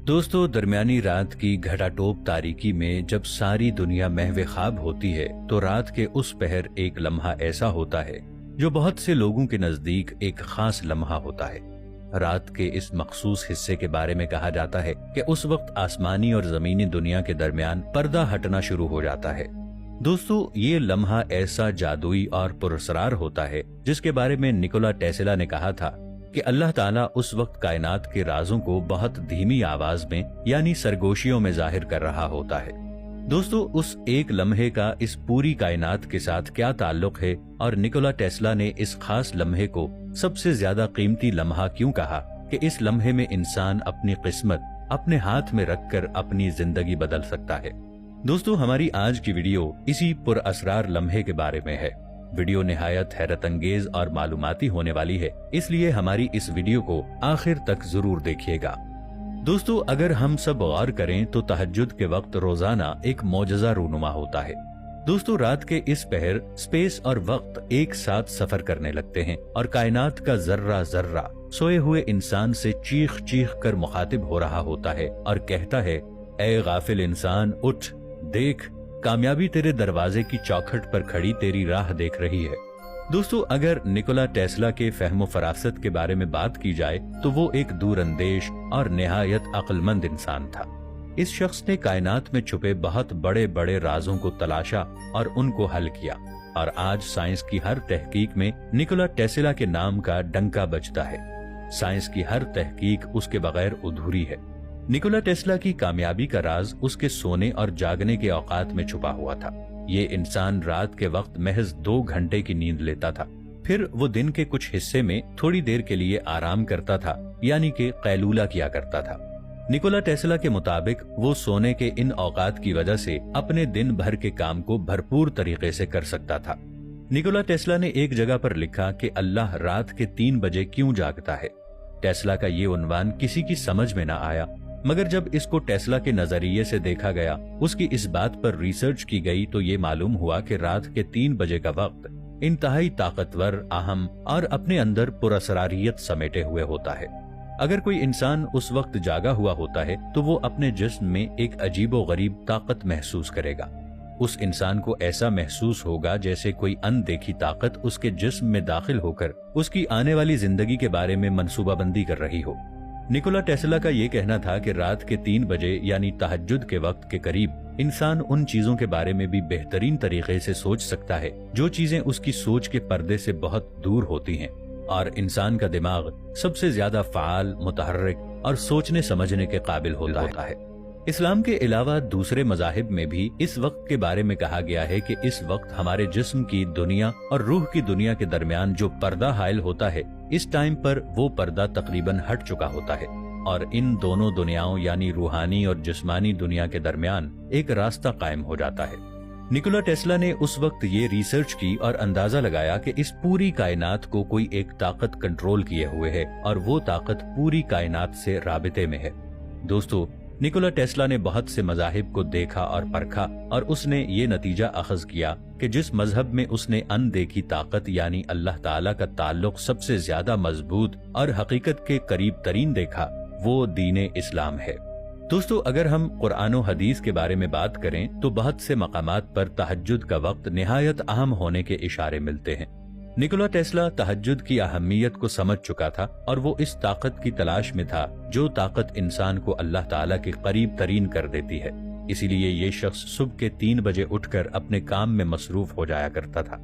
दोस्तों, दरमियानी रात की घटाटोप तारीकी में जब सारी दुनिया महवे ख्वाब होती है तो रात के उस पहर एक लम्हा ऐसा होता है जो बहुत से लोगों के नजदीक एक खास लम्हा होता है। रात के इस मखसूस हिस्से के बारे में कहा जाता है कि उस वक्त आसमानी और जमीनी दुनिया के दरमियान पर्दा हटना शुरू हो जाता है। दोस्तों, ये लम्हा ऐसा जादुई और पुरस्कार होता है जिसके बारे में निकोला टेस्ला ने कहा था कि अल्लाह ताला उस वक्त कायनात के राजों को बहुत धीमी आवाज में यानी सरगोशियों में जाहिर कर रहा होता है। दोस्तों, उस एक लम्हे का इस पूरी कायनात के साथ क्या ताल्लुक है और निकोला टेस्ला ने इस खास लम्हे को सबसे ज्यादा कीमती लम्हा क्यों कहा कि इस लम्हे में इंसान अपनी किस्मत अपने हाथ में रखकर अपनी जिंदगी बदल सकता है। दोस्तों, हमारी आज की वीडियो इसी पुरअसरार लम्हे के बारे में है। वीडियो निहायत हैरत अंगेज और मालूमाती होने वाली है, इसलिए हमारी इस वीडियो को आखिर तक जरूर देखिएगा। दोस्तों, अगर हम सब गौर करें तो तहज्जुद के वक्त रोजाना एक मौजज़ा रूनुमा होता है। दोस्तों, रात के इस पहर स्पेस और वक्त एक साथ सफर करने लगते हैं और कायनात का जर्रा जर्रा सोए हुए इंसान से चीख चीख कर मुखातिब हो रहा होता है और कहता है, ऐ गाफिल इंसान उठ, देख, कामयाबी तेरे दरवाजे की चौखट पर खड़ी तेरी राह देख रही है। दोस्तों, अगर निकोला टेस्ला के फहमो फरासत के बारे में बात की जाए तो वो एक दूरंदेश और निहायत अक्लमंद इंसान था। इस शख्स ने कायनात में छुपे बहुत बड़े बड़े राजों को तलाशा और उनको हल किया और आज साइंस की हर तहकीक में निकोला टेस्ला के नाम का डंका बजता है। साइंस की हर तहकीक उसके बगैर अधूरी है। निकोला टेस्ला की कामयाबी का राज उसके सोने और जागने के औकात में छुपा हुआ था। ये इंसान रात के वक्त महज 2 घंटे की नींद लेता था, फिर वो दिन के कुछ हिस्से में थोड़ी देर के लिए आराम करता था, यानी कि कैलूला किया करता था। निकोला टेस्ला के मुताबिक वो सोने के इन औकात की वजह से अपने दिन भर के काम को भरपूर तरीके से कर सकता था। निकोला टेस्ला ने एक जगह पर लिखा कि अल्लाह रात के 3 बजे क्यों जागता है। टेस्ला का ये उन्वान किसी की समझ में न आया, मगर जब इसको टेस्ला के नजरिए से देखा गया, उसकी इस बात पर रिसर्च की गई तो ये मालूम हुआ कि रात के 3 बजे का वक्त इंतहाई ताकतवर, अहम और अपने अंदर पुरअसरारियत समेटे हुए होता है। अगर कोई इंसान उस वक्त जागा हुआ होता है तो वो अपने जिस्म में एक अजीबो गरीब ताकत महसूस करेगा। उस इंसान को ऐसा महसूस होगा जैसे कोई अनदेखी ताकत उसके जिस्म में दाखिल होकर उसकी आने वाली जिंदगी के बारे में मनसूबाबंदी कर रही हो। निकोला टेस्ला का ये कहना था कि रात के 3 बजे यानी तहज्जुद के वक्त के करीब इंसान उन चीजों के बारे में भी बेहतरीन तरीके से सोच सकता है जो चीजें उसकी सोच के पर्दे से बहुत दूर होती हैं, और इंसान का दिमाग सबसे ज्यादा फाल, मुतहर्रिक और सोचने समझने के काबिल होता है। इस्लाम के अलावा दूसरे मजाहिब में भी इस वक्त के बारे में कहा गया है कि इस वक्त हमारे जिस्म की दुनिया और रूह की दुनिया के दरमियान जो पर्दा हायल होता है, इस टाइम पर वो पर्दा तकरीबन हट चुका होता है और इन दोनों दुनियाओं यानी रूहानी और जिस्मानी दुनिया के दरमियान एक रास्ता कायम हो जाता है। निकोला टेस्ला ने उस वक्त ये रिसर्च की और अंदाजा लगाया कि इस पूरी कायनात को कोई एक ताकत कंट्रोल किए हुए है और वो ताकत पूरी कायनात से राबिते में है। दोस्तों, निकोला टेस्ला ने बहुत से मजाहिब को देखा और परखा और उसने ये नतीजा अखज किया कि जिस मजहब में उसने अनदेखी ताकत यानी अल्लाह ताला का ताल्लुक सबसे ज्यादा मजबूत और हकीकत के करीब तरीन देखा, वो दीन इस्लाम है। दोस्तों, अगर हम कुरान और हदीस के बारे में बात करें तो बहुत से मकामात पर तहज्जुद का वक्त निहायत अहम होने के इशारे मिलते हैं। निकोला टेस्ला तहज्जुद की अहमियत को समझ चुका था और वो इस ताकत की तलाश में था जो ताकत इंसान को अल्लाह ताला के करीब तरीन कर देती है। इसीलिए ये शख्स सुबह के 3 बजे उठकर अपने काम में मसरूफ हो जाया करता था।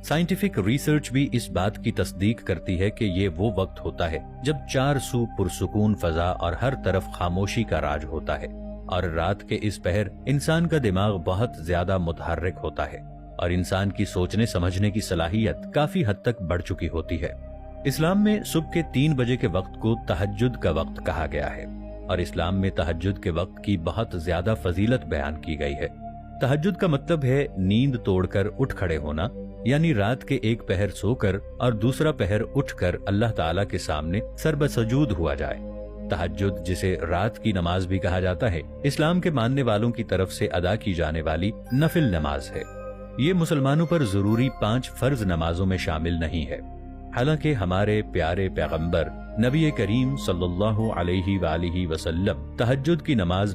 साइंटिफिक रिसर्च भी इस बात की तस्दीक करती है कि ये वो वक्त होता है जब 4 सू पुरसुकून फजा और हर तरफ खामोशी का राज होता है, और रात के इस पहर इंसान का दिमाग बहुत ज्यादा मुतहर्रिक होता है और इंसान की सोचने समझने की सलाहियत काफी हद तक बढ़ चुकी होती है। इस्लाम में सुबह के 3 बजे के वक्त को तहज्जुद का वक्त कहा गया है और इस्लाम में तहज्जुद के वक्त की बहुत ज्यादा फजीलत बयान की गई है। तहज्जुद का मतलब है नींद तोड़कर उठ खड़े होना, यानी रात के एक पहर सोकर और दूसरा पहर उठकर अल्लाह ताला के सामने सरबसजूद हुआ जाए। तहज्जुद, जिसे रात की नमाज भी कहा जाता है, इस्लाम के मानने वालों की तरफ से अदा की जाने वाली नफिल नमाज है। ये मुसलमानों पर जरूरी 5 फर्ज नमाजों में शामिल नहीं है। हालांकि हमारे प्यारे पैगंबर نبی کریم صلی اللہ علیہ وآلہ وسلم تہجد کی نماز